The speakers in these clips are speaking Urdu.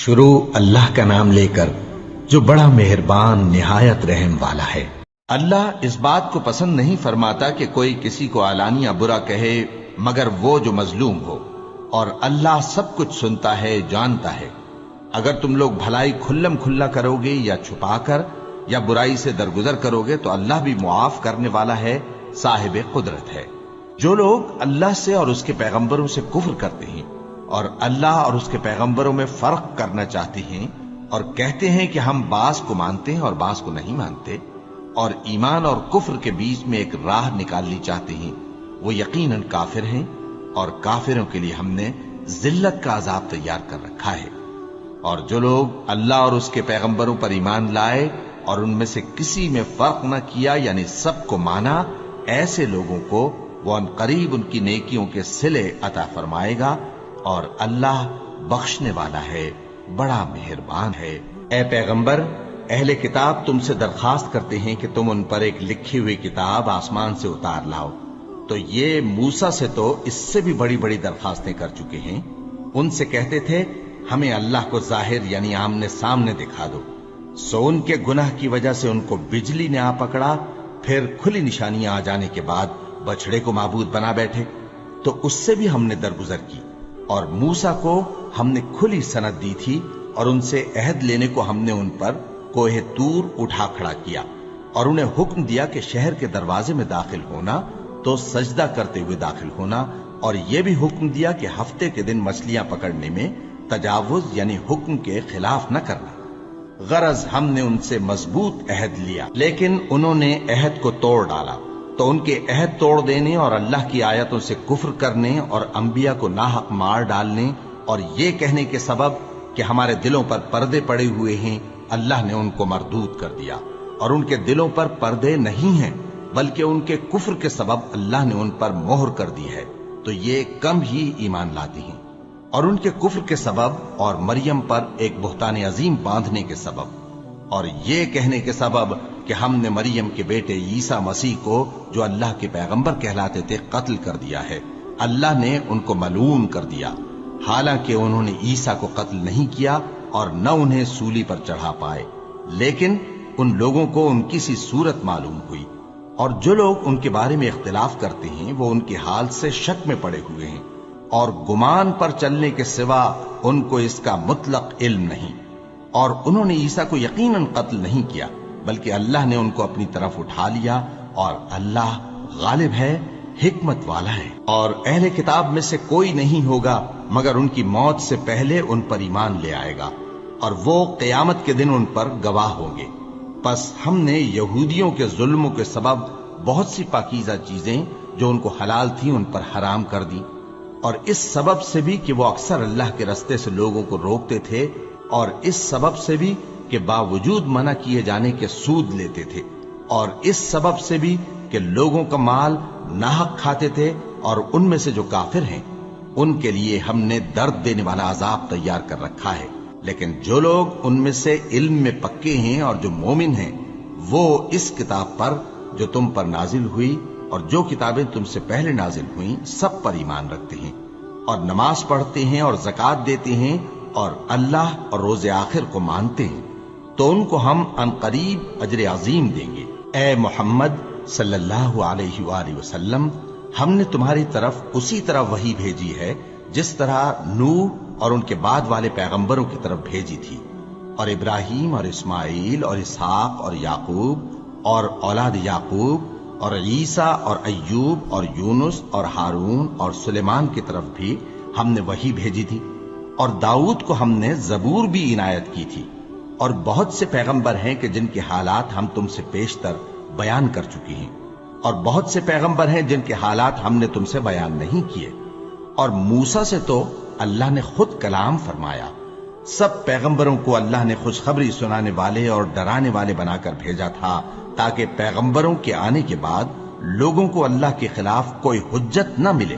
شروع اللہ کا نام لے کر جو بڑا مہربان نہایت رحم والا ہے۔ اللہ اس بات کو پسند نہیں فرماتا کہ کوئی کسی کو علانیہ برا کہے مگر وہ جو مظلوم ہو، اور اللہ سب کچھ سنتا ہے، جانتا ہے۔ اگر تم لوگ بھلائی کھلم کھلا کرو گے یا چھپا کر یا برائی سے درگزر کرو گے تو اللہ بھی معاف کرنے والا ہے، صاحب قدرت ہے۔ جو لوگ اللہ سے اور اس کے پیغمبروں سے کفر کرتے ہیں اور اللہ اور اس کے پیغمبروں میں فرق کرنا چاہتے ہیں اور کہتے ہیں کہ ہم بعض کو مانتے ہیں اور بعض کو نہیں مانتے، اور ایمان اور کفر کے بیچ میں ایک راہ نکالنی چاہتے ہیں، وہ یقیناً کافر ہیں، اور کافروں کے لیے ہم نے ذلت کا عذاب تیار کر رکھا ہے۔ اور جو لوگ اللہ اور اس کے پیغمبروں پر ایمان لائے اور ان میں سے کسی میں فرق نہ کیا، یعنی سب کو مانا، ایسے لوگوں کو وہ ان قریب ان کی نیکیوں کے صلے عطا فرمائے گا، اور اللہ بخشنے والا ہے، بڑا مہربان ہے۔ اے پیغمبر، اہل کتاب تم سے درخواست کرتے ہیں کہ تم ان پر ایک لکھی ہوئی کتاب آسمان سے اتار لاؤ، تو یہ موسیٰ سے تو اس سے بھی بڑی بڑی درخواستیں کر چکے ہیں۔ ان سے کہتے تھے ہمیں اللہ کو ظاہر یعنی آمنے سامنے دکھا دو، سو ان کے گناہ کی وجہ سے ان کو بجلی نے آ پکڑا، پھر کھلی نشانیاں آ جانے کے بعد بچڑے کو معبود بنا بیٹھے، تو اس سے بھی ہم نے درگزر کی۔ اور موسیٰ کو ہم نے کھلی سند دی تھی، اور ان سے عہد لینے کو ہم نے ان پر کوہ طور اٹھا کھڑا کیا، اور انہیں حکم دیا کہ شہر کے دروازے میں داخل ہونا تو سجدہ کرتے ہوئے داخل ہونا، اور یہ بھی حکم دیا کہ ہفتے کے دن مچھلیاں پکڑنے میں تجاوز یعنی حکم کے خلاف نہ کرنا۔ غرض ہم نے ان سے مضبوط عہد لیا، لیکن انہوں نے عہد کو توڑ ڈالا، تو ان کے عہد توڑ دینے اور اللہ کی آیتوں سے کفر کرنے اور انبیاء کو ناحق مار ڈالنے اور یہ کہنے کے سبب کہ ہمارے دلوں پر پردے پڑے ہوئے ہیں، اللہ نے ان کو مردود کر دیا۔ اور ان کے دلوں پر پردے نہیں ہیں، بلکہ ان کے کفر کے سبب اللہ نے ان پر مہر کر دی ہے، تو یہ کم ہی ایمان لاتے ہیں۔ اور ان کے کفر کے سبب اور مریم پر ایک بہتان عظیم باندھنے کے سبب اور یہ کہنے کے سبب کہ ہم نے مریم کے بیٹے عیسیٰ مسیح کو جو اللہ کے پیغمبر کہلاتے تھے قتل کر دیا ہے، اللہ نے ان کو ملعون کر دیا، حالانکہ انہوں نے عیسیٰ کو قتل نہیں کیا اور نہ انہیں سولی پر چڑھا پائے، لیکن ان لوگوں کو ان کی سی صورت معلوم ہوئی۔ اور جو لوگ ان کے بارے میں اختلاف کرتے ہیں وہ ان کے حال سے شک میں پڑے ہوئے ہیں، اور گمان پر چلنے کے سوا ان کو اس کا مطلق علم نہیں۔ اور انہوں نے عیسیٰ کو یقیناً قتل نہیں کیا، بلکہ اللہ نے ان کو اپنی طرف اٹھا لیا، اور اللہ غالب ہے، حکمت والا ہے۔ اور اہل کتاب میں سے کوئی نہیں ہوگا مگر ان کی موت سے پہلے ان پر ایمان لے آئے گا، اور وہ قیامت کے دن ان پر گواہ ہوں گے۔ پس ہم نے یہودیوں کے ظلموں کے سبب بہت سی پاکیزہ چیزیں جو ان کو حلال تھیں ان پر حرام کر دی، اور اس سبب سے بھی کہ وہ اکثر اللہ کے رستے سے لوگوں کو روکتے تھے، اور اس سبب سے بھی کہ باوجود منع کیے جانے کے سود لیتے تھے، اور اس سبب سے بھی کہ لوگوں کا مال ناحق کھاتے تھے۔ اور ان میں سے جو کافر ہیں ان کے لیے ہم نے درد دینے والا عذاب تیار کر رکھا ہے، لیکن جو لوگ ان میں سے علم میں پکے ہیں اور جو مومن ہیں وہ اس کتاب پر جو تم پر نازل ہوئی اور جو کتابیں تم سے پہلے نازل ہوئیں سب پر ایمان رکھتے ہیں، اور نماز پڑھتے ہیں اور زکوٰۃ دیتے ہیں اور اللہ اور روز آخر کو مانتے ہیں، تو ان کو ہم عنقریب اجر عظیم دیں گے۔ اے محمد صلی اللہ علیہ وآلہ وسلم، ہم نے تمہاری طرف اسی طرح وحی بھیجی ہے جس طرح نوح اور ان کے بعد والے پیغمبروں کی طرف بھیجی تھی، اور ابراہیم اور اسماعیل اور اسحاق اور یعقوب اور اولاد یعقوب اور عیسیٰ اور ایوب اور یونس اور ہارون اور سلیمان کی طرف بھی ہم نے وحی بھیجی تھی، اور داؤد کو ہم نے زبور بھی عنایت کی تھی۔ اور بہت سے پیغمبر ہیں کہ جن کے حالات ہم تم سے پیشتر بیان کر چکی ہیں، اور بہت سے پیغمبر ہیں جن کے حالات ہم نے تم سے بیان نہیں کیے۔ اور موسیٰ سے تو اللہ نے خود کلام فرمایا۔ سب پیغمبروں کو اللہ نے خوشخبری سنانے والے اور ڈرانے والے بنا کر بھیجا تھا، تاکہ پیغمبروں کے آنے کے بعد لوگوں کو اللہ کے خلاف کوئی حجت نہ ملے،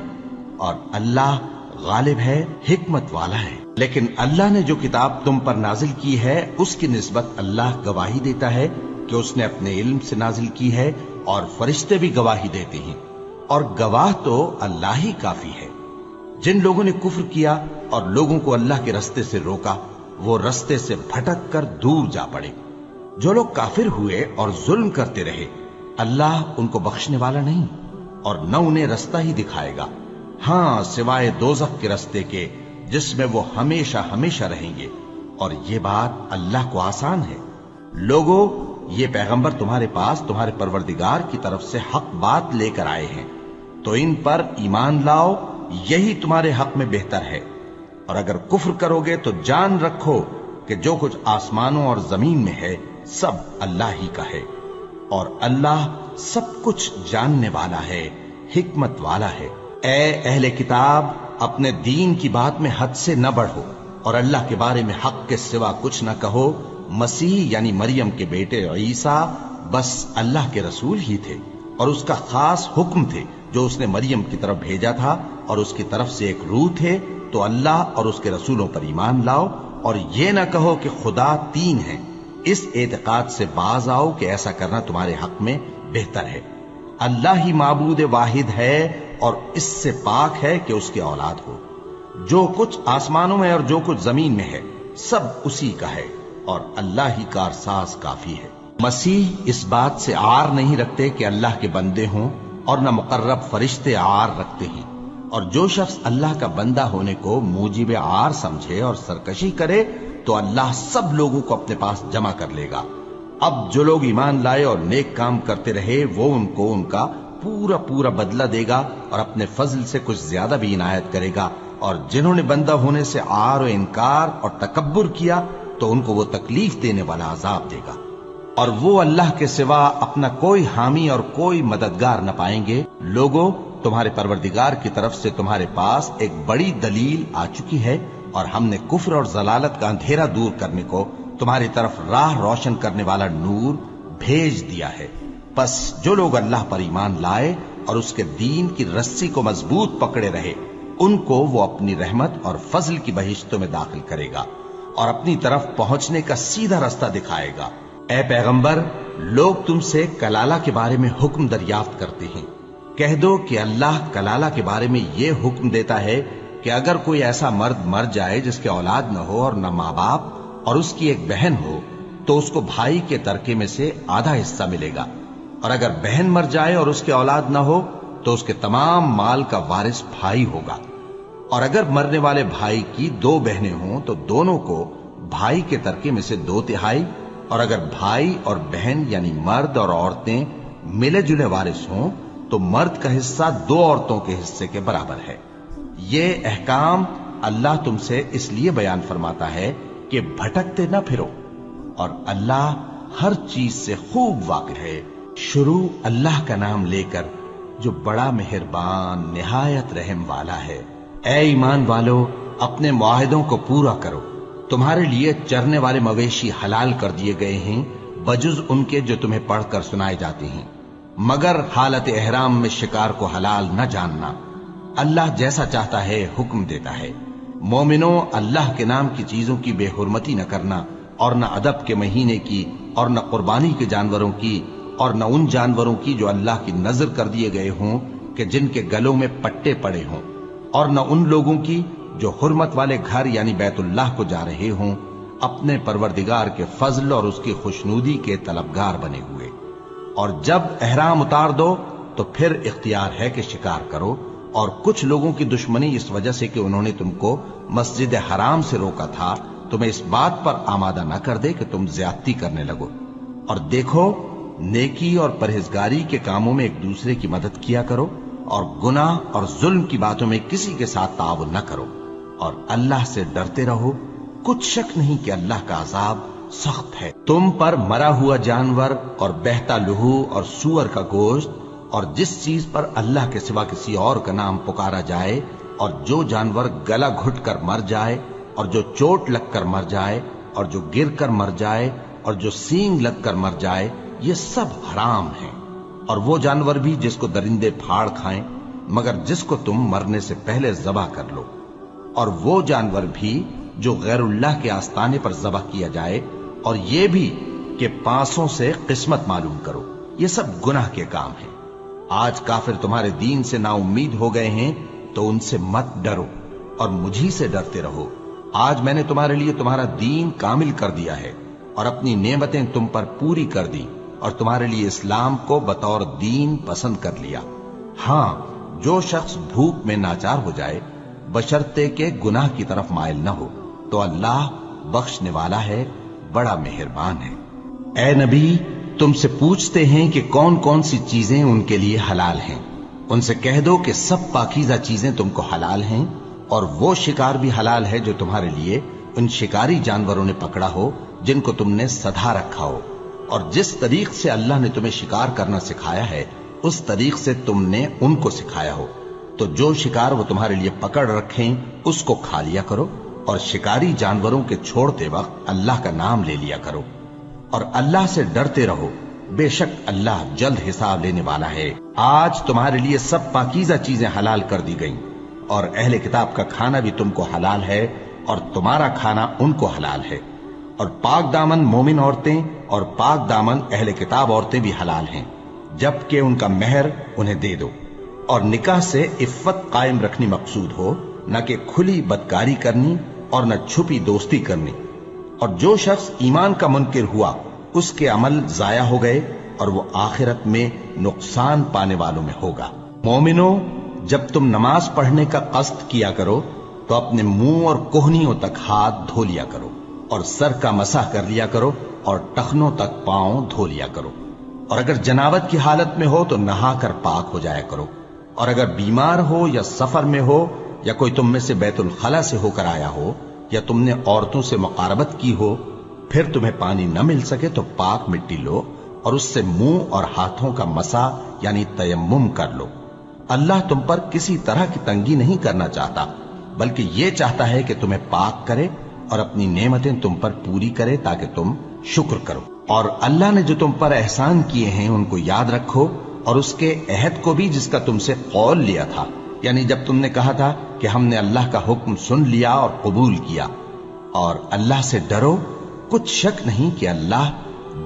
اور اللہ غالب ہے، حکمت والا ہے۔ لیکن اللہ نے جو کتاب تم پر نازل کی ہے اس کی نسبت اللہ گواہی دیتا ہے کہ اس نے اپنے علم سے نازل کی ہے، اور فرشتے بھی گواہی دیتے ہیں، اور گواہ تو اللہ ہی کافی ہے۔ جن لوگوں نے کفر کیا اور لوگوں کو اللہ کے رستے سے روکا، وہ رستے سے بھٹک کر دور جا پڑے۔ جو لوگ کافر ہوئے اور ظلم کرتے رہے، اللہ ان کو بخشنے والا نہیں اور نہ انہیں رستہ ہی دکھائے گا، ہاں سوائے دوزخ کے رستے کے جس میں وہ ہمیشہ ہمیشہ رہیں گے، اور یہ بات اللہ کو آسان ہے۔ لوگو، یہ پیغمبر تمہارے پاس تمہارے پروردگار کی طرف سے حق بات لے کر آئے ہیں، تو ان پر ایمان لاؤ، یہی تمہارے حق میں بہتر ہے، اور اگر کفر کرو گے تو جان رکھو کہ جو کچھ آسمانوں اور زمین میں ہے سب اللہ ہی کا ہے، اور اللہ سب کچھ جاننے والا ہے، حکمت والا ہے۔ اے اہل کتاب، اپنے دین کی بات میں حد سے نہ بڑھو، اور اللہ کے بارے میں حق کے سوا کچھ نہ کہو۔ مسیح یعنی مریم کے بیٹے عیسیٰ بس اللہ کے رسول ہی تھے اور اس کا خاص حکم تھے جو اس نے مریم کی طرف بھیجا تھا، اور اس کی طرف سے ایک روح تھے، تو اللہ اور اس کے رسولوں پر ایمان لاؤ، اور یہ نہ کہو کہ خدا تین ہیں۔ اس اعتقاد سے باز آؤ کہ ایسا کرنا تمہارے حق میں بہتر ہے۔ اللہ ہی معبود واحد ہے اور اس سے پاک ہے کہ اس کی اولاد ہو۔ جو کچھ آسمانوں میں اور جو کچھ زمین میں ہے سب اسی کا ہے، اور اللہ ہی کارساز کافی ہے۔ مسیح اس بات سے عار نہیں رکھتے کہ اللہ کے بندے ہوں، اور نہ مقرب فرشتے عار رکھتے ہیں، اور جو شخص اللہ کا بندہ ہونے کو موجب عار سمجھے اور سرکشی کرے تو اللہ سب لوگوں کو اپنے پاس جمع کر لے گا۔ اب جو لوگ ایمان لائے اور نیک کام کرتے رہے وہ ان کو ان کا پورا پورا بدلہ دے گا، اور اپنے فضل سے کچھ زیادہ بھی عنایت کرے گا، اور جنہوں نے بندہ ہونے سے عار و انکار اور تکبر کیا تو ان کو وہ تکلیف دینے والا عذاب دے گا، اور وہ اللہ کے سوا اپنا کوئی حامی اور کوئی مددگار نہ پائیں گے۔ لوگوں، تمہارے پروردگار کی طرف سے تمہارے پاس ایک بڑی دلیل آ چکی ہے، اور ہم نے کفر اور ضلالت کا اندھیرا دور کرنے کو تمہاری طرف راہ روشن کرنے والا نور بھیج دیا ہے۔ پس جو لوگ اللہ پر ایمان لائے اور اس کے دین کی رسی کو مضبوط پکڑے رہے، ان کو وہ اپنی رحمت اور فضل کی بہشتوں میں داخل کرے گا، اور اپنی طرف پہنچنے کا سیدھا رستہ دکھائے گا۔ اے پیغمبر، لوگ تم سے کلالہ کے بارے میں حکم دریافت کرتے ہیں، کہہ دو کہ اللہ کلالہ کے بارے میں یہ حکم دیتا ہے کہ اگر کوئی ایسا مرد مر جائے جس کے اولاد نہ ہو اور نہ ماں باپ، اور اس کی ایک بہن ہو، تو اس کو بھائی کے ترکے میں سے آدھا حصہ ملے گا، اور اگر بہن مر جائے اور اس کے اولاد نہ ہو تو اس کے تمام مال کا وارث بھائی ہوگا، اور اگر مرنے والے بھائی کی دو بہنیں ہوں تو دونوں کو بھائی کے ترکے میں سے 2/3، اور اگر بھائی اور بہن یعنی مرد اور عورتیں ملے جلے وارث ہوں تو مرد کا حصہ 2 عورتوں کے حصے کے برابر ہے۔ یہ احکام اللہ تم سے اس لیے بیان فرماتا ہے کہ بھٹکتے نہ پھرو، اور اللہ ہر چیز سے خوب واقف ہے۔ شروع اللہ کا نام لے کر جو بڑا مہربان نہایت رحم والا ہے۔ اے ایمان والو، اپنے معاہدوں کو پورا کرو۔ تمہارے لیے چرنے والے مویشی حلال کر دیے گئے ہیں بجز ان کے جو تمہیں پڑھ کر سنائے جاتے ہیں، مگر حالت احرام میں شکار کو حلال نہ جاننا۔ اللہ جیسا چاہتا ہے حکم دیتا ہے۔ مومنوں، اللہ کے نام کی چیزوں کی بے حرمتی نہ کرنا، اور نہ ادب کے مہینے کی، اور نہ قربانی کے جانوروں کی، اور نہ ان جانوروں کی جو اللہ کی نذر کر دیے گئے ہوں کہ جن کے گلوں میں پٹے پڑے ہوں، اور نہ ان لوگوں کی جو حرمت والے گھر یعنی بیت اللہ کو جا رہے ہوں، اپنے پروردگار کے فضل اور اس کی خوشنودی کے طلبگار بنے ہوئے۔ اور جب احرام اتار دو تو پھر اختیار ہے کہ شکار کرو، اور کچھ لوگوں کی دشمنی اس وجہ سے کہ انہوں نے تم کو مسجد حرام سے روکا تھا تمہیں اس بات پر آمادہ نہ کر دے کہ تم زیادتی کرنے لگو۔ اور دیکھو، نیکی اور پرہیزگاری کے کاموں میں ایک دوسرے کی مدد کیا کرو، اور گناہ اور ظلم کی باتوں میں کسی کے ساتھ تعاون نہ کرو، اور اللہ سے ڈرتے رہو۔ کچھ شک نہیں کہ اللہ کا عذاب سخت ہے۔ تم پر مرا ہوا جانور اور بہتا لہو اور سور کا گوشت، اور جس چیز پر اللہ کے سوا کسی اور کا نام پکارا جائے، اور جو جانور گلا گھٹ کر مر جائے، اور جو چوٹ لگ کر مر جائے، اور جو گر کر مر جائے، اور جو سینگ لگ کر مر جائے، یہ سب حرام ہیں۔ اور وہ جانور بھی جس کو درندے پھاڑ کھائیں، مگر جس کو تم مرنے سے پہلے ذبح کر لو، اور وہ جانور بھی جو غیر اللہ کے آستانے پر ذبح کیا جائے، اور یہ بھی کہ پانسوں سے قسمت معلوم کرو۔ یہ سب گناہ کے کام ہیں۔ آج کافر تمہارے دین سے نا امید ہو گئے ہیں تو ان سے مت ڈرو، اور مجھی سے ڈرتے رہو، آج میں نے تمہارے لیے تمہارا دین کامل کر دیا ہے اور اپنی نعمتیں تم پر پوری کر دی اور تمہارے لیے اسلام کو بطور دین پسند کر لیا۔ ہاں، جو شخص بھوک میں ناچار ہو جائے بشرطے کے گناہ کی طرف مائل نہ ہو تو اللہ بخشنے والا ہے، بڑا مہربان ہے۔ اے نبی، تم سے پوچھتے ہیں کہ کون کون سی چیزیں ان کے لیے حلال ہیں۔ ان سے کہہ دو کہ سب پاکیزہ چیزیں تم کو حلال ہیں، اور وہ شکار بھی حلال ہے جو تمہارے لیے ان شکاری جانوروں نے پکڑا ہو جن کو تم نے سدھا رکھا ہو، اور جس طریق سے اللہ نے تمہیں شکار کرنا سکھایا ہے اس طریق سے تم نے ان کو سکھایا ہو، تو جو شکار وہ تمہارے لیے پکڑ رکھیں اس کو کھا لیا کرو، اور شکاری جانوروں کے چھوڑتے وقت اللہ کا نام لے لیا کرو، اور اللہ سے ڈرتے رہو، بے شک اللہ جلد حساب لینے والا ہے۔ آج تمہارے لیے سب پاکیزہ چیزیں حلال کر دی گئیں، اور اہل کتاب کا کھانا بھی تم کو حلال ہے اور تمہارا کھانا ان کو حلال ہے، اور پاک دامن مومن عورتیں اور پاک دامن اہل کتاب عورتیں بھی حلال ہیں، جبکہ ان کا مہر انہیں دے دو، اور نکاح سے عفت قائم رکھنی مقصود ہو، نہ کہ کھلی بدکاری کرنی اور نہ چھپی دوستی کرنی۔ اور جو شخص ایمان کا منکر ہوا اس کے عمل ضائع ہو گئے اور وہ آخرت میں نقصان پانے والوں میں ہوگا۔ مومنوں، جب تم نماز پڑھنے کا قصد کیا کرو تو اپنے منہ اور کوہنیوں تک ہاتھ دھو لیا کرو، اور سر کا مسح کر لیا کرو، اور ٹخنوں تک پاؤں دھو لیا کرو، اور اگر جنابت کی حالت میں ہو تو نہا کر پاک ہو جایا کرو، اور اگر بیمار ہو یا سفر میں ہو یا کوئی تم میں سے بیت الخلا سے ہو کر آیا ہو یا تم نے عورتوں سے مقاربت کی ہو، پھر تمہیں پانی نہ مل سکے تو پاک مٹی لو اور اس سے منہ اور ہاتھوں کا مسح یعنی تیمم کر لو۔ اللہ تم پر کسی طرح کی تنگی نہیں کرنا چاہتا، بلکہ یہ چاہتا ہے کہ تمہیں پاک کرے اور اپنی نعمتیں تم پر پوری کرے تاکہ تم شکر کرو۔ اور اللہ نے جو تم پر احسان کیے ہیں ان کو یاد رکھو، اور اس کے عہد کو بھی جس کا تم سے قول لیا تھا، یعنی جب تم نے کہا تھا کہ ہم نے اللہ کا حکم سن لیا اور قبول کیا۔ اور اللہ سے ڈرو، کچھ شک نہیں کہ اللہ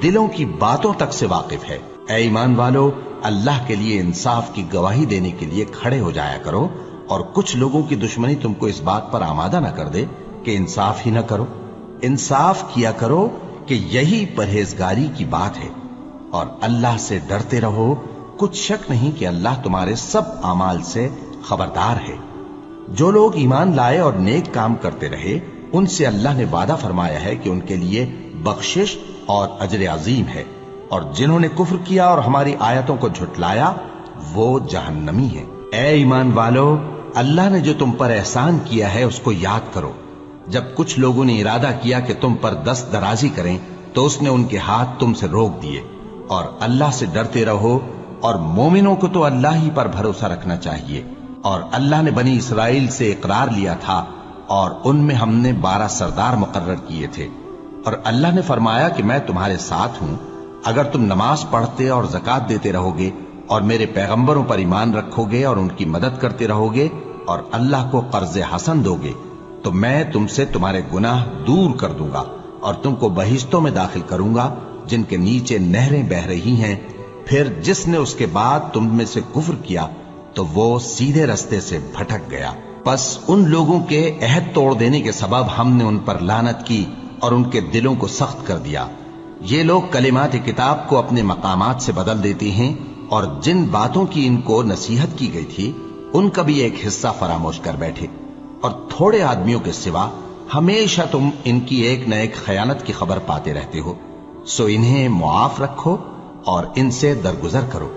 دلوں کی باتوں تک سے واقف ہے۔ اے ایمان والو، اللہ کے لیے انصاف کی گواہی دینے کے لیے کھڑے ہو جایا کرو، اور کچھ لوگوں کی دشمنی تم کو اس بات پر آمادہ نہ کر دے کہ انصاف ہی نہ کرو۔ انصاف کیا کرو کہ یہی پرہیزگاری کی بات ہے، اور اللہ سے ڈرتے رہو، کچھ شک نہیں کہ اللہ تمہارے سب اعمال سے خبردار ہے۔ جو لوگ ایمان لائے اور نیک کام کرتے رہے ان سے اللہ نے وعدہ فرمایا ہے کہ ان کے لیے بخشش اور اجر عظیم ہے، اور جنہوں نے کفر کیا اور ہماری آیتوں کو جھٹلایا وہ جہنمی ہیں۔ اے ایمان والو، اللہ نے جو تم پر احسان کیا ہے اس کو یاد کرو۔ جب کچھ لوگوں نے ارادہ کیا کہ تم پر دست درازی کریں تو اس نے ان کے ہاتھ تم سے روک دیے، اور اللہ سے ڈرتے رہو، اور مومنوں کو تو اللہ ہی پر بھروسہ رکھنا چاہیے۔ اور اللہ نے بنی اسرائیل سے اقرار لیا تھا اور ان میں ہم نے 12 سردار مقرر کیے تھے، اور اللہ نے فرمایا کہ میں تمہارے ساتھ ہوں، اگر تم نماز پڑھتے اور زکوٰۃ دیتے رہو گے اور میرے پیغمبروں پر ایمان رکھو گے اور ان کی مدد کرتے رہو گے اور اللہ کو قرض حسن دو گے تو میں تم سے تمہارے گناہ دور کر دوں گا اور تم کو بہشتوں میں داخل کروں گا جن کے نیچے نہریں بہ رہی ہیں۔ پھر جس نے اس کے بعد تم میں سے کفر کیا تو وہ سیدھے رستے سے بھٹک گیا۔ پس ان لوگوں کے عہد توڑ دینے کے سبب ہم نے ان پر لعنت کی اور ان کے دلوں کو سخت کر دیا۔ یہ لوگ کلمات کتاب کو اپنے مقامات سے بدل دیتے ہیں، اور جن باتوں کی ان کو نصیحت کی گئی تھی ان کا بھی ایک حصہ فراموش کر بیٹھے، اور تھوڑے آدمیوں کے سوا ہمیشہ تم ان کی ایک نہ ایک خیانت کی خبر پاتے رہتے ہو، سو انہیں معاف رکھو اور ان سے درگزر کرو۔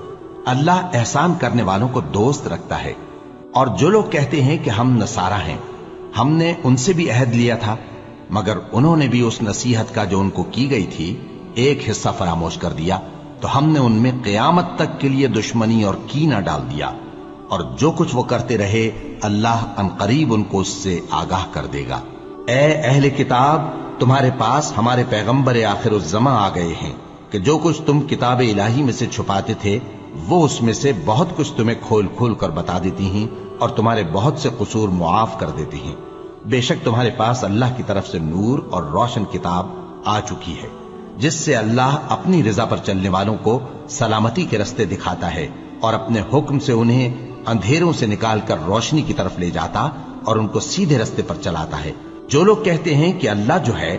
اللہ احسان کرنے والوں کو دوست رکھتا ہے۔ اور جو لوگ کہتے ہیں کہ ہم نصارہ ہیں، ہم نے ان سے بھی عہد لیا تھا، مگر انہوں نے بھی اس نصیحت کا جو ان کو کی گئی تھی ایک حصہ فراموش کر دیا، تو ہم نے ان میں قیامت تک کے لیے دشمنی اور کینہ ڈال دیا، اور جو کچھ وہ کرتے رہے اللہ عنقریب ان کو اس سے آگاہ کر دے گا۔ اے اہل کتاب، تمہارے پاس ہمارے پیغمبر آخر الزماں آ گئے ہیں کہ جو کچھ تم کتاب الہی میں سے چھپاتے تھے وہ اس میں سے بہت کچھ تمہیں کھول کھول کر بتا دیتی ہیں اور تمہارے بہت سے قصور معاف کر دیتی ہیں۔ بے شک تمہارے پاس اللہ کی طرف سے نور اور روشن کتاب آ چکی ہے، جس سے اللہ اپنی رضا پر چلنے والوں کو سلامتی کے رستے دکھاتا ہے اور اپنے حکم سے انہیں اندھیروں سے نکال کر روشنی کی طرف لے جاتا اور ان کو سیدھے رستے پر چلاتا ہے۔ جو لوگ کہتے ہیں کہ اللہ جو ہے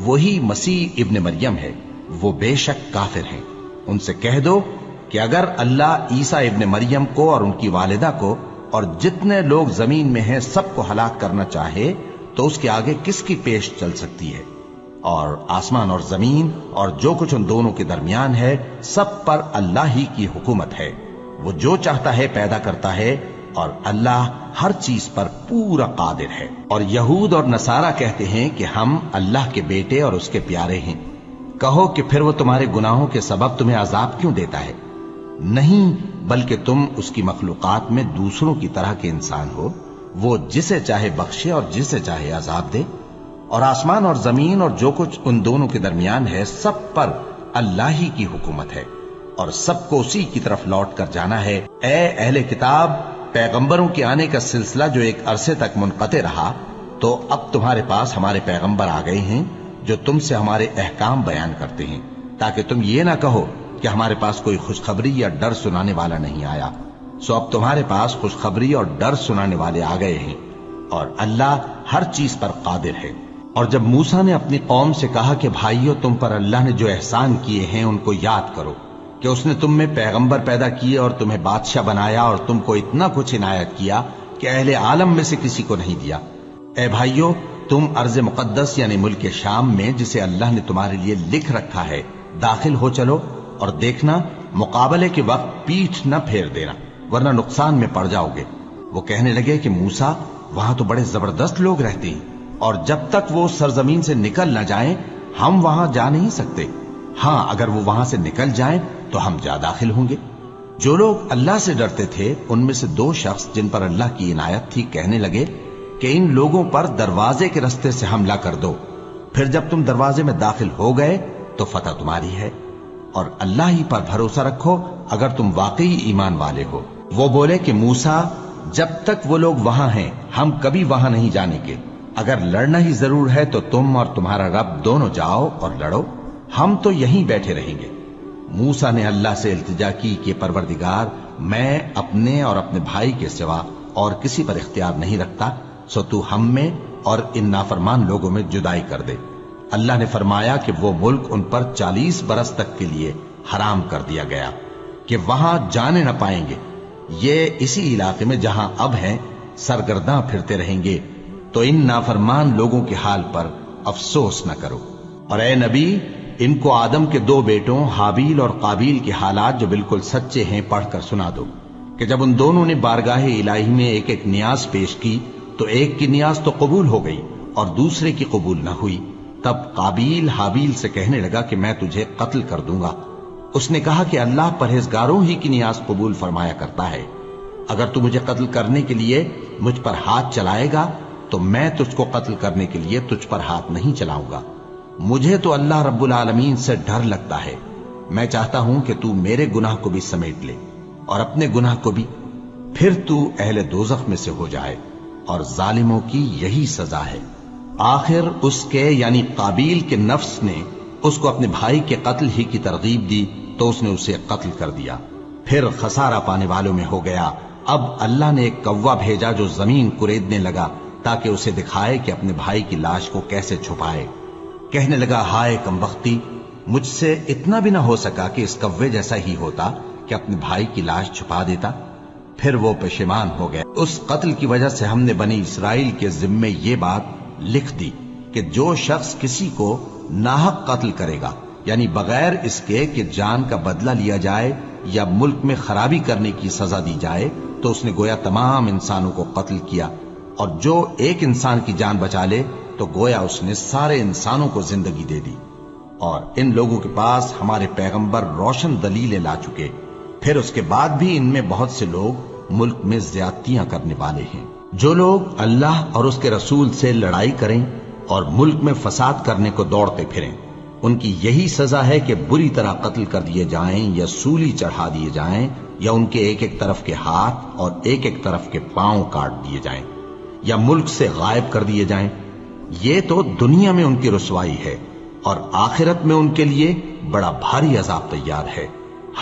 وہی مسیح ابن مریم ہے، وہ بے شک کافر ہیں۔ ان سے کہہ دو کہ اگر اللہ عیسیٰ ابن مریم کو اور ان کی والدہ کو اور جتنے لوگ زمین میں ہیں سب کو ہلاک کرنا چاہے تو اس کے آگے کس کی پیش چل سکتی ہے؟ اور آسمان اور زمین اور جو کچھ ان دونوں کے درمیان ہے سب پر اللہ ہی کی حکومت ہے۔ وہ جو چاہتا ہے پیدا کرتا ہے اور اللہ ہر چیز پر پورا قادر ہے۔ اور یہود اور نصارہ کہتے ہیں کہ ہم اللہ کے بیٹے اور اس کے پیارے ہیں۔ کہو کہ پھر وہ تمہارے گناہوں کے سبب تمہیں عذاب کیوں دیتا ہے؟ نہیں، بلکہ تم اس کی مخلوقات میں دوسروں کی طرح کے انسان ہو، وہ جسے چاہے بخشے اور جسے چاہے عذاب دے۔ اور آسمان اور زمین اور جو کچھ ان دونوں کے درمیان ہے سب پر اللہ ہی کی حکومت ہے اور سب کو اسی کی طرف لوٹ کر جانا ہے۔ اے اہل کتاب، پیغمبروں کے آنے کا سلسلہ جو ایک عرصے تک منقطع رہا، تو اب تمہارے پاس ہمارے پیغمبر آ گئے ہیں جو تم سے ہمارے احکام بیان کرتے ہیں، تاکہ تم یہ نہ کہو کہ ہمارے پاس کوئی خوشخبری یا ڈر سنانے والا نہیں آیا۔ سو اب تمہارے پاس خوشخبری اور ڈر سنانے والے آ گئے ہیں، اور اللہ ہر چیز پر قادر ہے۔ اور جب موسیٰ نے اپنی قوم سے کہا کہ بھائیو، تم پر اللہ نے جو احسان کیے ہیں ان کو یاد کرو، کہ اس نے تم میں پیغمبر پیدا کیے اور تمہیں بادشاہ بنایا اور تم کو اتنا کچھ عنایت کیا کہ اہل عالم میں سے کسی کو نہیں دیا۔ اے بھائیو، تم ارض مقدس یعنی ملک شام میں، جسے اللہ نے تمہارے لیے لکھ رکھا ہے، داخل ہو چلو، اور دیکھنا مقابلے کے وقت پیٹھ نہ پھیر دینا، ورنہ نقصان میں پڑ جاؤ گے۔ وہ کہنے لگے کہ موسیٰ، وہاں تو بڑے زبردست لوگ رہتے ہیں، اور جب تک وہ سرزمین سے نکل نہ جائیں ہم وہاں جا نہیں سکتے۔ ہاں، اگر وہ وہاں سے نکل جائیں تو ہم جا داخل ہوں گے۔ جو لوگ اللہ سے ڈرتے تھے ان میں سے دو شخص جن پر اللہ کی عنایت تھی کہنے لگے کہ ان لوگوں پر دروازے کے رستے سے حملہ کر دو، پھر جب تم دروازے میں داخل ہو گئے تو فتح تمہاری ہے، اور اللہ ہی پر بھروسہ رکھو اگر تم واقعی ایمان والے ہو۔ وہ بولے کہ موسیٰ، جب تک وہ لوگ وہاں ہیں ہم کبھی وہاں نہیں جانے کے، اگر لڑنا ہی ضرور ہے تو تم اور تمہارا رب دونوں جاؤ اور لڑو، ہم تو یہیں بیٹھے رہیں گے۔ موسیٰ نے اللہ سے التجا کی کہ پروردگار، میں اپنے اور اپنے بھائی کے سوا اور کسی پر اختیار نہیں رکھتا، سو تو ہم میں اور ان نافرمان لوگوں میں جدائی کر دے۔ اللہ نے فرمایا کہ وہ ملک ان پر 40 برس تک کے لیے حرام کر دیا گیا کہ وہاں جانے نہ پائیں گے۔ یہ اسی علاقے میں جہاں اب ہیں سرگرداں پھرتے رہیں گے، تو ان نافرمان لوگوں کے حال پر افسوس نہ کرو۔ اور اے نبی، ان کو آدم کے 2 بیٹوں حابیل اور قابیل کے حالات جو بالکل سچے ہیں پڑھ کر سنا دو، کہ جب ان دونوں نے بارگاہ الہی میں ایک ایک نیاز پیش کی تو ایک کی نیاز تو قبول ہو گئی اور دوسرے کی قبول نہ ہوئی۔ تب قابیل حابیل سے کہنے لگا کہ میں تجھے قتل کر دوں گا۔ اس نے کہا کہ اللہ پرہیزگاروں ہی کی نیاز قبول فرمایا کرتا ہے، اگر تو مجھے قتل کرنے کے لیے مجھ پر ہاتھ چلائے گا تو میں تجھ کو قتل کرنے کے لیے تجھ پر ہاتھ نہیں چلاؤں گا۔ مجھے تو اللہ رب العالمین سے ڈر لگتا ہے، میں چاہتا ہوں کہ تو میرے گناہ کو بھی سمیٹ لے اور اپنے گناہ کو بھی، پھر تو اہل دوزخ میں سے ہو جائے، اور ظالموں کی یہی سزا ہے۔ آخر اس کے یعنی قابیل کے نفس نے اس کو اپنے بھائی کے قتل ہی کی ترغیب دی تو اس نے اسے قتل کر دیا، پھر خسارہ پانے والوں میں ہو گیا۔ اب اللہ نے ایک کوا بھیجا جو زمین کریدنے لگا تاکہ اسے دکھائے کہ اپنے بھائی کی لاش کو کیسے چھپائے۔ کہنے لگا، ہائے کمبختی، مجھ سے اتنا بھی نہ ہو سکا کہ اس کوے جیسا ہی ہوتا کہ اپنے بھائی کی لاش چھپا دیتا۔ پھر وہ پشیمان ہو گئے۔ اس قتل کی وجہ سے ہم نے بنی اسرائیل کے ذمے یہ بات لکھ دی کہ جو شخص کسی کو ناحق قتل کرے گا، یعنی بغیر اس کے کہ جان کا بدلہ لیا جائے یا ملک میں خرابی کرنے کی سزا دی جائے، تو اس نے گویا تمام انسانوں کو قتل کیا، اور جو ایک انسان کی جان بچا لے تو گویا اس نے سارے انسانوں کو زندگی دے دی۔ اور ان لوگوں کے پاس ہمارے پیغمبر روشن دلیلیں لا چکے، پھر اس کے بعد بھی ان میں بہت سے لوگ ملک میں زیادتیاں کرنے والے ہیں۔ جو لوگ اللہ اور اس کے رسول سے لڑائی کریں اور ملک میں فساد کرنے کو دوڑتے پھریں، ان کی یہی سزا ہے کہ بری طرح قتل کر دیے جائیں یا سولی چڑھا دیے جائیں، یا ان کے ایک ایک طرف کے ہاتھ اور ایک ایک طرف کے پاؤں کاٹ دیے جائیں، یا ملک سے غائب کر دیے جائیں۔ یہ تو دنیا میں ان کی رسوائی ہے، اور آخرت میں ان کے لیے بڑا بھاری عذاب تیار ہے۔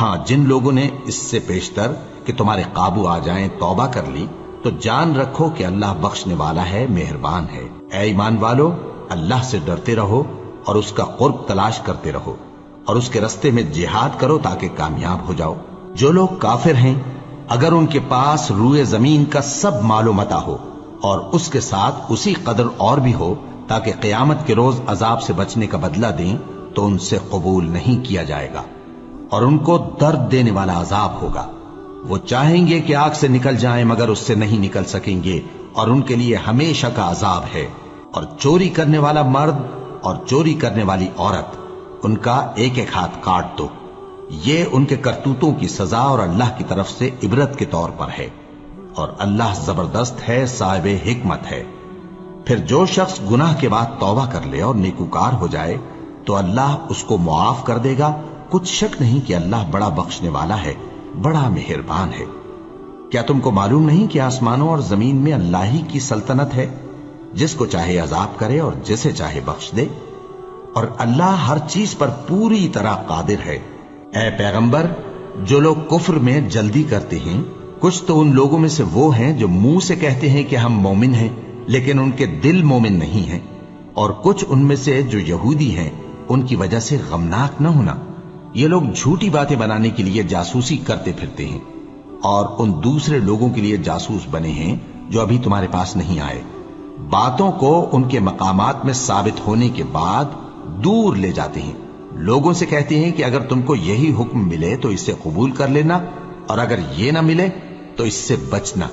ہاں، جن لوگوں نے اس سے پیشتر کہ تمہارے قابو آ جائیں توبہ کر لی تو جان رکھو کہ اللہ بخشنے والا ہے، مہربان ہے۔ اے ایمان والو، اللہ سے ڈرتے رہو اور اس کا قرب تلاش کرتے رہو اور اس کے رستے میں جہاد کرو تاکہ کامیاب ہو جاؤ۔ جو لوگ کافر ہیں اگر ان کے پاس روئے زمین کا سب مال و متاع ہو اور اس کے ساتھ اسی قدر اور بھی ہو تاکہ قیامت کے روز عذاب سے بچنے کا بدلہ دیں تو ان سے قبول نہیں کیا جائے گا اور ان کو درد دینے والا عذاب ہوگا۔ وہ چاہیں گے کہ آگ سے نکل جائیں مگر اس سے نہیں نکل سکیں گے اور ان کے لیے ہمیشہ کا عذاب ہے۔ اور چوری کرنے والا مرد اور چوری کرنے والی عورت، ان کا ایک ایک ہاتھ کاٹ دو، یہ ان کے کرتوتوں کی سزا اور اللہ کی طرف سے عبرت کے طور پر ہے، اور اللہ زبردست ہے، صاحب حکمت ہے۔ پھر جو شخص گناہ کے بعد توبہ کر لے اور نیکوکار ہو جائے تو اللہ اس کو معاف کر دے گا۔ کچھ شک نہیں کہ اللہ بڑا بخشنے والا ہے، بڑا مہربان ہے۔ کیا تم کو معلوم نہیں کہ آسمانوں اور زمین میں اللہ ہی کی سلطنت ہے، جس کو چاہے عذاب کرے اور جسے چاہے بخش دے، اور اللہ ہر چیز پر پوری طرح قادر ہے۔ اے پیغمبر، جو لوگ کفر میں جلدی کرتے ہیں، کچھ تو ان لوگوں میں سے وہ ہیں جو منہ سے کہتے ہیں کہ ہم مومن ہیں لیکن ان کے دل مومن نہیں ہیں، اور کچھ ان میں سے جو یہودی ہیں، ان کی وجہ سے غمناک نہ ہونا۔ یہ لوگ جھوٹی باتیں بنانے کے لیے جاسوسی کرتے پھرتے ہیں اور ان دوسرے لوگوں کے لیے جاسوس بنے ہیں جو ابھی تمہارے پاس نہیں آئے۔ باتوں کو ان کے مقامات میں ثابت ہونے کے بعد دور لے جاتے ہیں، لوگوں سے کہتے ہیں کہ اگر تم کو یہی حکم ملے تو اسے قبول کر لینا، اور اگر یہ نہ ملے تو اس سے بچنا،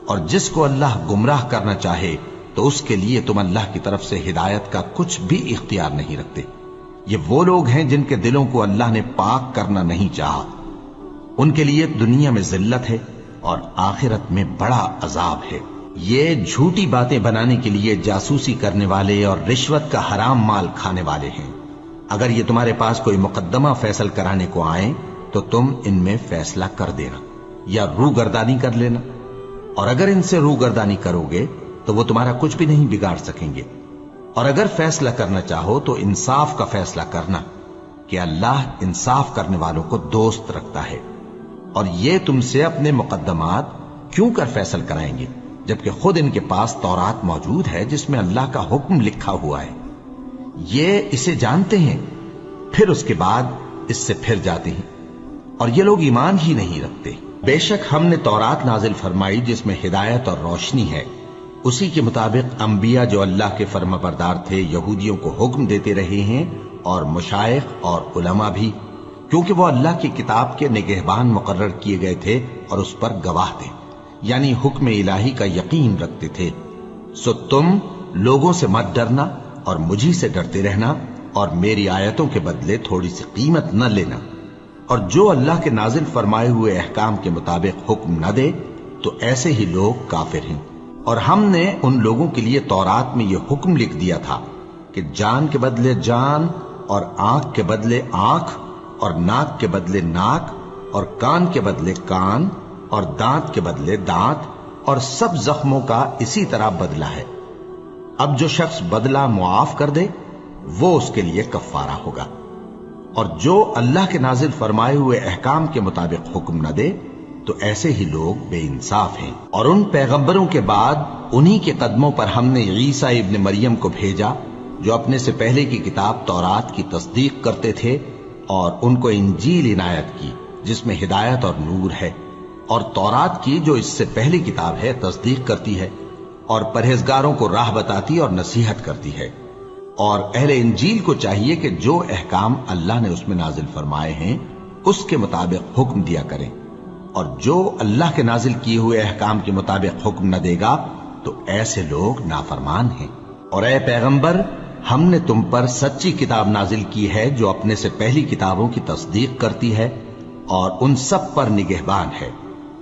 اور جس کو اللہ گمراہ کرنا چاہے تو اس کے لیے تم اللہ کی طرف سے ہدایت کا کچھ بھی اختیار نہیں رکھتے۔ یہ وہ لوگ ہیں جن کے دلوں کو اللہ نے پاک کرنا نہیں چاہا، ان کے لیے دنیا میں ذلت ہے اور آخرت میں بڑا عذاب ہے۔ یہ جھوٹی باتیں بنانے کے لیے جاسوسی کرنے والے اور رشوت کا حرام مال کھانے والے ہیں۔ اگر یہ تمہارے پاس کوئی مقدمہ فیصل کرانے کو آئیں تو تم ان میں فیصلہ کر دینا یا روگردانی کر لینا، اور اگر ان سے روگردانی کرو گے تو وہ تمہارا کچھ بھی نہیں بگاڑ سکیں گے۔ اور اگر فیصلہ کرنا چاہو تو انصاف کا فیصلہ کرنا کہ اللہ انصاف کرنے والوں کو دوست رکھتا ہے۔ اور یہ تم سے اپنے مقدمات کیوں کر فیصل کرائیں گے جبکہ خود ان کے پاس تورات موجود ہے جس میں اللہ کا حکم لکھا ہوا ہے۔ یہ اسے جانتے ہیں، پھر اس کے بعد اس سے پھر جاتے ہیں، اور یہ لوگ ایمان ہی نہیں رکھتے۔ بے شک ہم نے تورات نازل فرمائی جس میں ہدایت اور روشنی ہے، اسی کے مطابق انبیاء جو اللہ کے فرما بردار تھے یہودیوں کو حکم دیتے رہے ہیں، اور مشائخ اور علماء بھی، کیونکہ وہ اللہ کی کتاب کے نگہبان مقرر کیے گئے تھے اور اس پر گواہ تھے، یعنی حکم الہی کا یقین رکھتے تھے۔ سو تم لوگوں سے مت ڈرنا اور مجھی سے ڈرتے رہنا، اور میری آیتوں کے بدلے تھوڑی سی قیمت نہ لینا، اور جو اللہ کے نازل فرمائے ہوئے احکام کے مطابق حکم نہ دے تو ایسے ہی لوگ کافر ہیں۔ اور ہم نے ان لوگوں کے لیے تورات میں یہ حکم لکھ دیا تھا کہ جان کے بدلے جان، اور آنکھ کے بدلے آنکھ، اور ناک کے بدلے ناک، اور کان کے بدلے کان، اور دانت کے بدلے دانت، اور سب زخموں کا اسی طرح بدلہ ہے۔ اب جو شخص بدلہ معاف کر دے وہ اس کے لیے کفارہ ہوگا، اور جو اللہ کے نازل فرمائے ہوئے احکام کے مطابق حکم نہ دے تو ایسے ہی لوگ بے انصاف ہیں۔ اور ان پیغمبروں کے بعد انہی کے قدموں پر ہم نے عیسیٰ ابن مریم کو بھیجا جو اپنے سے پہلے کی کتاب تورات کی تصدیق کرتے تھے، اور ان کو انجیل عنایت کی جس میں ہدایت اور نور ہے، اور تورات کی جو اس سے پہلی کتاب ہے تصدیق کرتی ہے اور پرہیزگاروں کو راہ بتاتی اور نصیحت کرتی ہے۔ اور اہل انجیل کو چاہیے کہ جو احکام اللہ نے اس میں نازل فرمائے ہیں اس کے مطابق حکم دیا کریں، اور جو اللہ کے نازل کیے ہوئے احکام کے مطابق حکم نہ دے گا تو ایسے لوگ نافرمان ہیں۔ اور اے پیغمبر، ہم نے تم پر سچی کتاب نازل کی ہے جو اپنے سے پہلی کتابوں کی تصدیق کرتی ہے اور ان سب پر نگہبان ہے،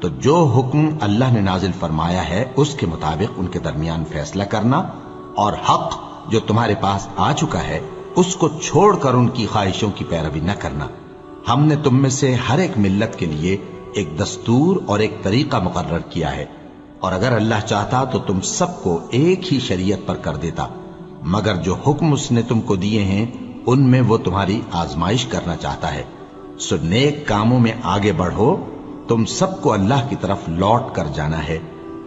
تو جو حکم اللہ نے نازل فرمایا ہے اس کے مطابق ان کے درمیان فیصلہ کرنا، اور حق جو تمہارے پاس آ چکا ہے اس کو چھوڑ کر ان کی خواہشوں کی پیروی نہ کرنا۔ ہم نے تم میں سے ہر ایک ملت کے لیے ایک دستور اور ایک طریقہ مقرر کیا ہے، اور اگر اللہ چاہتا تو تم سب کو ایک ہی شریعت پر کر دیتا، مگر جو حکم اس نے تم کو دیے ہیں ان میں وہ تمہاری آزمائش کرنا چاہتا ہے۔ سو نیک کاموں میں آگے بڑھو، تم سب کو اللہ کی طرف لوٹ کر جانا ہے،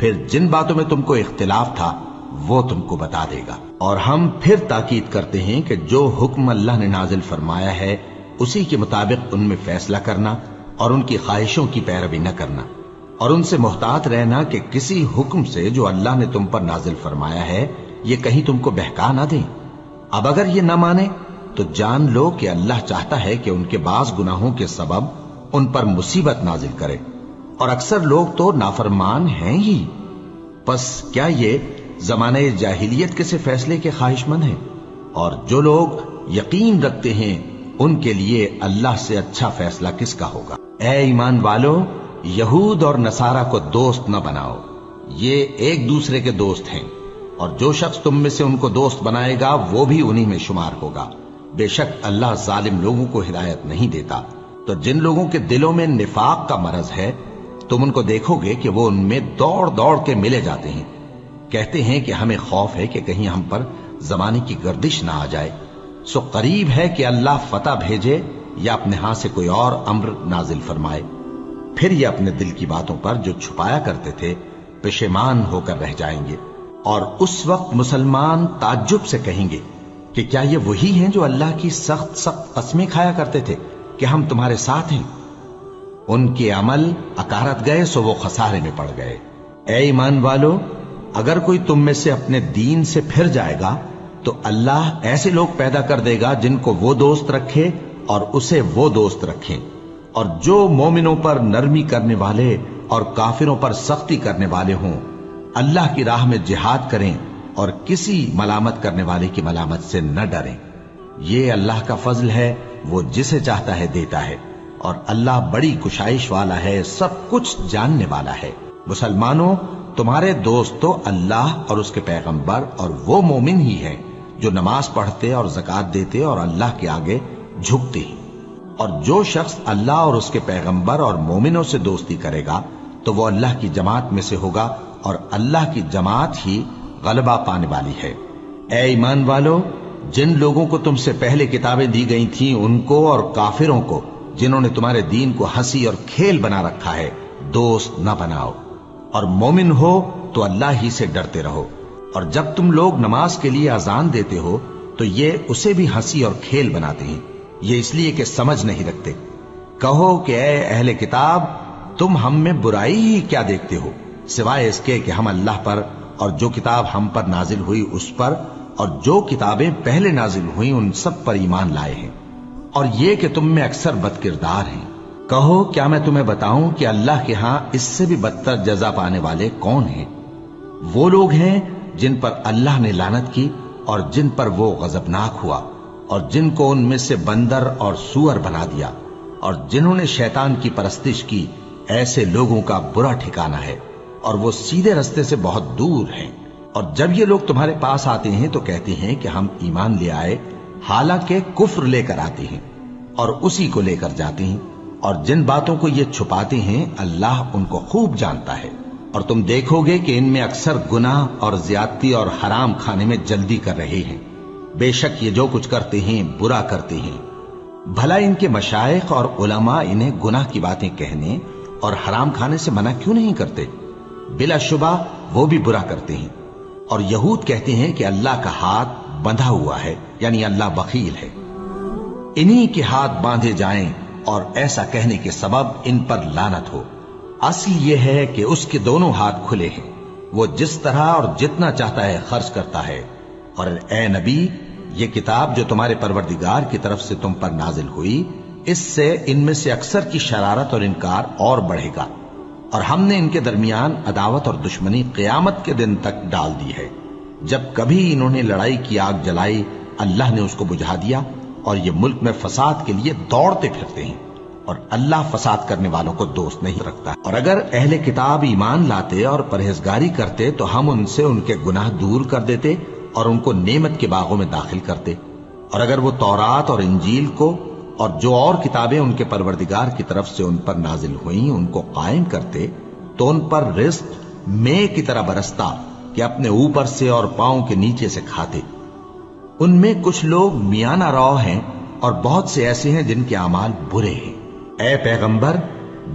پھر جن باتوں میں تم کو اختلاف تھا وہ تم کو بتا دے گا۔ اور ہم پھر تاکید کرتے ہیں کہ جو حکم اللہ نے نازل فرمایا ہے اسی کے مطابق ان میں فیصلہ کرنا اور ان کی خواہشوں کی پیروی نہ کرنا، اور ان سے محتاط رہنا کہ کسی حکم سے جو اللہ نے تم پر نازل فرمایا ہے یہ کہیں تم کو بہکا نہ دیں۔ اب اگر یہ نہ مانے تو جان لو کہ اللہ چاہتا ہے کہ ان کے بعض گناہوں کے سبب ان پر مصیبت نازل کرے، اور اکثر لوگ تو نافرمان ہیں ہی۔ پس کیا یہ زمانہ جاہلیت کے سے فیصلے کے خواہش مند ہیں؟ اور جو لوگ یقین رکھتے ہیں ان کے لیے اللہ سے اچھا فیصلہ کس کا ہوگا؟ اے ایمان والو، یہود اور نصارہ کو دوست نہ بناؤ، یہ ایک دوسرے کے دوست ہیں، اور جو شخص تم میں سے ان کو دوست بنائے گا وہ بھی انہی میں شمار ہوگا۔ بے شک اللہ ظالم لوگوں کو ہدایت نہیں دیتا۔ تو جن لوگوں کے دلوں میں نفاق کا مرض ہے تم ان کو دیکھو گے کہ وہ ان میں دوڑ دوڑ کے ملے جاتے ہیں، کہتے ہیں کہ ہمیں خوف ہے کہ کہیں ہم پر زمانے کی گردش نہ آ جائے۔ سو قریب ہے کہ اللہ فتح بھیجے یا اپنے ہاں سے کوئی اور امر نازل فرمائے، پھر یہ اپنے دل کی باتوں پر جو چھپایا کرتے تھے پشیمان ہو کر رہ جائیں گے۔ اور اس وقت مسلمان تعجب سے کہیں گے کہ کیا یہ وہی ہیں جو اللہ کی سخت سخت قسمیں کھایا کرتے تھے کہ ہم تمہارے ساتھ ہیں؟ ان کے عمل اکارت گئے سو وہ خسارے میں پڑ گئے۔ اے ایمان والو، اگر کوئی تم میں سے اپنے دین سے پھر جائے گا تو اللہ ایسے لوگ پیدا کر دے گا جن کو وہ دوست رکھے اور اسے وہ دوست رکھیں، اور جو مومنوں پر نرمی کرنے والے اور کافروں پر سختی کرنے والے ہوں، اللہ کی راہ میں جہاد کریں اور کسی ملامت کرنے والے کی ملامت سے نہ ڈریں۔ یہ اللہ کا فضل ہے، وہ جسے چاہتا ہے دیتا ہے، اور اللہ بڑی کشائش والا ہے، سب کچھ جاننے والا ہے۔ مسلمانوں، تمہارے دوست تو اللہ اور اس کے پیغمبر اور وہ مومن ہی ہیں جو نماز پڑھتے اور زکوٰۃ دیتے اور اللہ کے آگے جھکتے ہیں۔ اور جو شخص اللہ اور اس کے پیغمبر اور مومنوں سے دوستی کرے گا تو وہ اللہ کی جماعت میں سے ہوگا، اور اللہ کی جماعت ہی غلبہ پانے والی ہے۔ اے ایمان والو، جن لوگوں کو تم سے پہلے کتابیں دی گئی تھیں ان کو اور کافروں کو جنہوں نے تمہارے دین کو ہنسی اور کھیل بنا رکھا ہے دوست نہ بناؤ، اور مومن ہو تو اللہ ہی سے ڈرتے رہو۔ اور جب تم لوگ نماز کے لیے اذان دیتے ہو تو یہ اسے بھی ہنسی اور کھیل بناتے ہیں، یہ اس لیے کہ سمجھ نہیں رکھتے۔ کہو کہ اے اہل کتاب، تم ہم میں برائی ہی کیا دیکھتے ہو، سوائے اس کے کہ ہم اللہ پر اور جو کتاب ہم پر نازل ہوئی اس پر اور جو کتابیں پہلے نازل ہوئیں ان سب پر ایمان لائے ہیں، اور یہ کہ تم میں اکثر بد کردار ہیں۔ کہو کیا میں تمہیں بتاؤں کہ اللہ کے ہاں اس سے بھی بدتر جزا پانے والے کون ہیں؟ وہ لوگ ہیں جن پر اللہ نے لعنت کی اور جن پر وہ غضبناک ہوا، اور جن کو ان میں سے بندر اور سور بنا دیا، اور جنہوں نے شیطان کی پرستش کی، ایسے لوگوں کا برا ٹھکانہ ہے، اور وہ سیدھے رستے سے بہت دور ہیں۔ اور جب یہ لوگ تمہارے پاس آتے ہیں تو کہتے ہیں کہ ہم ایمان لے آئے، حالانکہ کفر لے کر آتے ہیں اور اسی کو لے کر جاتے ہیں، اور جن باتوں کو یہ چھپاتے ہیں اللہ ان کو خوب جانتا ہے۔ اور تم دیکھو گے کہ ان میں اکثر گناہ اور زیادتی اور حرام کھانے میں جلدی کر رہے ہیں، بے شک یہ جو کچھ کرتے ہیں برا کرتے ہیں۔ بھلا ان کے مشائخ اور علماء انہیں گناہ کی باتیں کہنے اور حرام کھانے سے منع کیوں نہیں کرتے؟ بلا شبہ وہ بھی برا کرتے ہیں۔ اور یہود کہتے ہیں کہ اللہ کا ہاتھ بندھا ہوا ہے، یعنی اللہ بخیل ہے، انہی کے ہاتھ باندھے جائیں اور ایسا کہنے کے سبب ان پر لعنت ہو۔ اصل یہ ہے کہ اس کے دونوں ہاتھ کھلے ہیں، وہ جس طرح اور جتنا چاہتا ہے خرچ کرتا ہے۔ اور اے نبی، یہ کتاب جو تمہارے پروردگار کی طرف سے تم پر نازل ہوئی، اس سے ان میں سے اکثر کی شرارت اور انکار اور بڑھے گا، اور ہم نے ان کے درمیان عداوت اور دشمنی قیامت کے دن تک ڈال دی ہے۔ جب کبھی انہوں نے لڑائی کی آگ جلائی اللہ نے اس کو بجھا دیا، اور یہ ملک میں فساد کے لیے دوڑتے پھرتے ہیں، اور اللہ فساد کرنے والوں کو دوست نہیں رکھتا۔ اور اگر اہل کتاب ایمان لاتے اور پرہیزگاری کرتے تو ہم ان سے ان کے گناہ دور کر دیتے اور ان کو نعمت کے باغوں میں داخل کرتے۔ اور اگر وہ تورات اور انجیل کو اور جو اور کتابیں ان کے پروردگار کی طرف سے ان پر نازل ہوئیں ان کو قائم کرتے تو ان پر رزق مے کی طرح برستا کہ اپنے اوپر سے اور پاؤں کے نیچے سے کھاتے۔ ان میں کچھ لوگ میانہ رو ہیں اور بہت سے ایسے ہیں جن کے اعمال برے ہیں۔ اے پیغمبر،